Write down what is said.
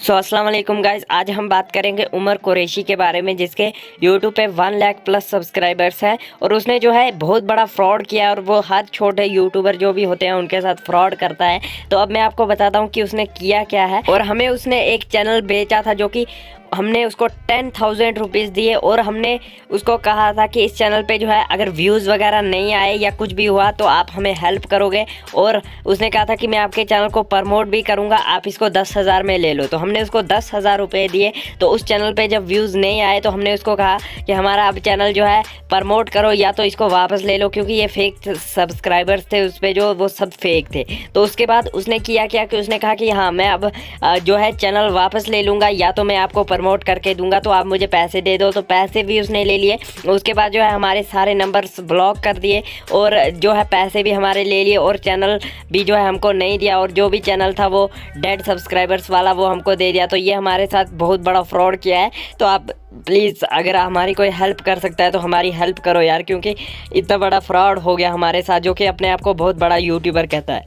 अस्सलाम वालेकुम गाइस, आज हम बात करेंगे उमर कुरैशी के बारे में जिसके यूट्यूब पे 1 लाख प्लस सब्सक्राइबर्स हैं और उसने जो है बहुत बड़ा फ्रॉड किया और वो हर छोटे यूट्यूबर जो भी होते हैं उनके साथ फ्रॉड करता है। तो अब मैं आपको बताता हूँ कि उसने किया क्या है। और हमें उसने एक चैनल बेचा था जो कि हमने उसको 10,000 रुपीज़ दिए और हमने उसको कहा था कि इस चैनल पे जो है अगर व्यूज़ वगैरह नहीं आए या कुछ भी हुआ तो आप हमें हेल्प करोगे। और उसने कहा था कि मैं आपके चैनल को प्रमोट भी करूँगा, आप इसको 10,000 में ले लो। तो हमने उसको 10,000 रुपये दिए। तो उस चैनल पे जब व्यूज़ नहीं आए तो हमने उसको कहा कि हमारा अब चैनल जो है प्रमोट करो या तो इसको वापस ले लो, क्योंकि ये फेक सब्सक्राइबर्स थे उस पर जो वो सब फेक थे। तो उसके बाद उसने किया क्या कि उसने कहा कि हाँ मैं अब जो है चैनल वापस ले लूँगा या तो मैं आपको प्रमोट करके दूंगा, तो आप मुझे पैसे दे दो। तो पैसे भी उसने ले लिए। उसके बाद जो है हमारे सारे नंबर्स ब्लॉक कर दिए और जो है पैसे भी हमारे ले लिए और चैनल भी जो है हमको नहीं दिया और जो भी चैनल था वो डेड सब्सक्राइबर्स वाला वो हमको दे दिया। तो ये हमारे साथ बहुत बड़ा फ्रॉड किया है। तो आप प्लीज़ अगर हमारी कोई हेल्प कर सकता है तो हमारी हेल्प करो यार, क्योंकि इतना बड़ा फ्रॉड हो गया हमारे साथ, जो कि अपने आप को बहुत बड़ा यूट्यूबर कहता है।